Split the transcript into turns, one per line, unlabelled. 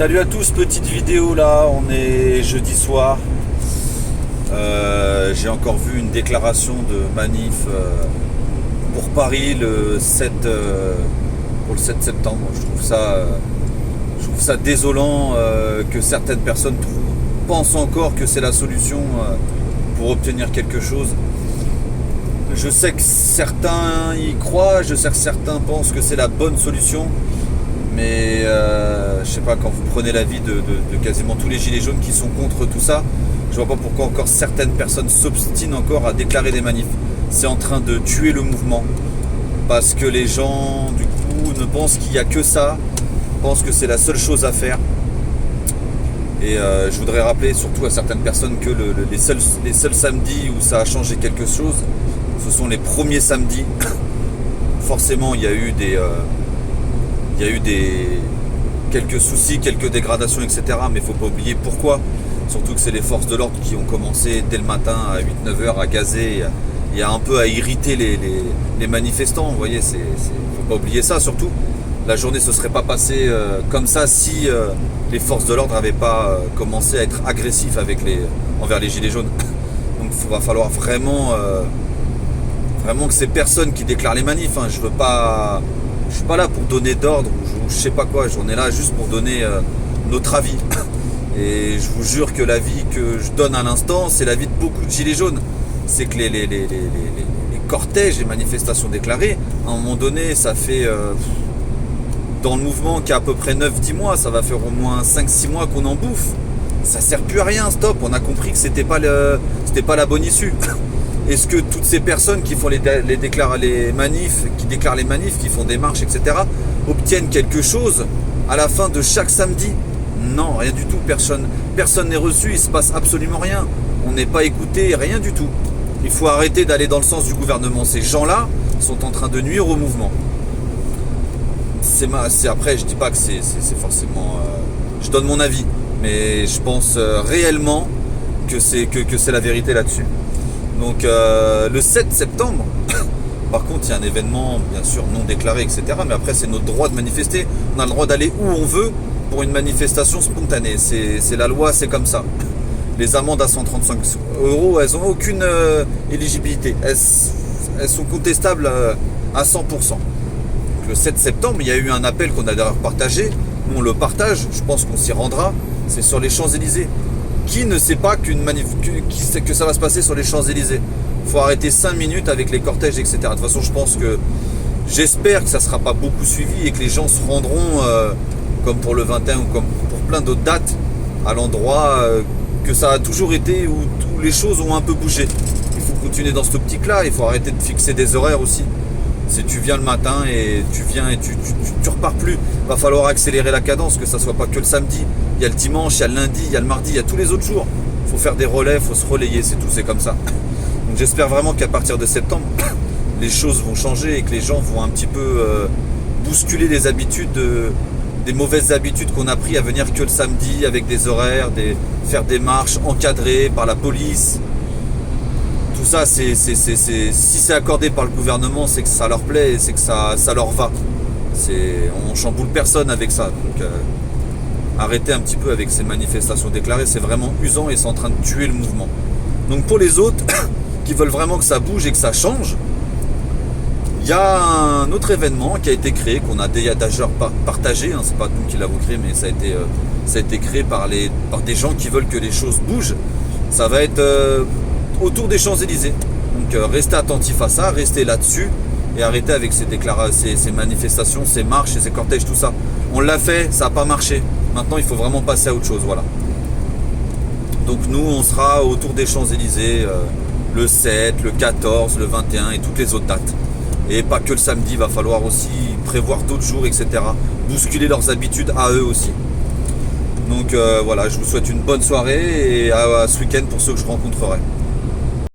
Salut à tous, petite vidéo là, on est jeudi soir. J'ai encore vu une déclaration de manif pour Paris pour le 7 septembre. Je trouve ça désolant que certaines personnes pensent encore que c'est la solution pour obtenir quelque chose. Je sais que certains y croient, je sais que certains pensent que c'est la bonne solution. Mais je sais pas, quand vous prenez l'avis de quasiment tous les gilets jaunes qui sont contre tout ça, je vois pas pourquoi encore certaines personnes s'obstinent encore à déclarer des manifs. C'est en train de tuer le mouvement parce que les gens du coup ne pensent qu'il n'y a que ça, pensent que c'est la seule chose à faire. Et je voudrais rappeler surtout à certaines personnes que les seuls samedis où ça a changé quelque chose, ce sont les premiers samedis. Forcément il y a eu quelques soucis, quelques dégradations, etc. Mais il ne faut pas oublier pourquoi. Surtout que c'est les forces de l'ordre qui ont commencé dès le matin à 8-9 heures à gazer et un peu à irriter les manifestants. Vous voyez, il ne faut pas oublier ça. Surtout, la journée ne se serait pas passée comme ça si les forces de l'ordre n'avaient pas commencé à être agressifs envers les gilets jaunes. Donc il va falloir vraiment que ces personnes qui déclarent les manifs, je suis pas là pour donner d'ordre ou je sais pas quoi, j'en ai là juste pour donner notre avis. Et je vous jure que l'avis que je donne à l'instant, c'est l'avis de beaucoup de gilets jaunes. C'est que les cortèges et manifestations déclarées, à un moment donné, ça fait dans le mouvement qui a à peu près 9-10 mois, ça va faire au moins 5-6 mois qu'on en bouffe. Ça sert plus à rien, stop, on a compris que c'était pas la bonne issue. Est-ce que toutes ces personnes qui font les manifs, qui déclarent les manifs, qui font des marches, etc., obtiennent quelque chose à la fin de chaque samedi? Non, rien du tout. Personne n'est reçu, il se passe absolument rien. On n'est pas écouté, rien du tout. Il faut arrêter d'aller dans le sens du gouvernement. Ces gens-là sont en train de nuire au mouvement. Après, je dis pas que c'est forcément... je donne mon avis, mais je pense réellement que c'est la vérité là-dessus. Donc le 7 septembre, par contre, il y a un événement, bien sûr, non déclaré, etc. Mais après, c'est notre droit de manifester. On a le droit d'aller où on veut pour une manifestation spontanée. C'est la loi, c'est comme ça. Les amendes à 135 €, elles n'ont aucune éligibilité. Elles sont contestables à 100%. Donc, le 7 septembre, il y a eu un appel qu'on a d'ailleurs partagé. Nous, on le partage, je pense qu'on s'y rendra. C'est sur les Champs-Élysées. Qui ne sait pas que ça va se passer sur les Champs-Élysées? Il faut arrêter 5 minutes avec les cortèges, etc. De toute façon, j'espère que ça ne sera pas beaucoup suivi et que les gens se rendront, comme pour le 21 ou comme pour plein d'autres dates, à l'endroit que ça a toujours été, où les choses ont un peu bougé. Il faut continuer dans cette optique-là, il faut arrêter de fixer des horaires aussi. Si tu viens le matin et tu repars plus, va falloir accélérer la cadence, que ça soit pas que le samedi. Il y a le dimanche, il y a le lundi, il y a le mardi, il y a tous les autres jours. Il faut faire des relais, il faut se relayer, c'est tout, c'est comme ça. Donc j'espère vraiment qu'à partir de septembre, les choses vont changer et que les gens vont un petit peu bousculer les habitudes, des mauvaises habitudes qu'on a pris à venir que le samedi avec des horaires, faire des marches encadrées par la police. Tout ça, si c'est accordé par le gouvernement, c'est que ça leur plaît et c'est que ça leur va. On chamboule personne avec ça. Donc arrêtez un petit peu avec ces manifestations déclarées, c'est vraiment usant et c'est en train de tuer le mouvement. Donc pour les autres qui veulent vraiment que ça bouge et que ça change, il y a un autre événement qui a été créé, qu'on a déjà partagé, c'est pas nous qui l'avons créé, mais ça a été créé par des gens qui veulent que les choses bougent. Ça va être autour des Champs-Élysées. Donc restez attentifs à ça, restez là-dessus et arrêtez avec ces manifestations, ces marches et ces cortèges, tout ça. On l'a fait, ça n'a pas marché. Maintenant, il faut vraiment passer à autre chose, voilà. Donc nous, on sera autour des Champs-Élysées le 7, le 14, le 21 et toutes les autres dates. Et pas que le samedi, il va falloir aussi prévoir d'autres jours, etc. Bousculer leurs habitudes à eux aussi. Donc voilà, je vous souhaite une bonne soirée et à ce week-end pour ceux que je rencontrerai.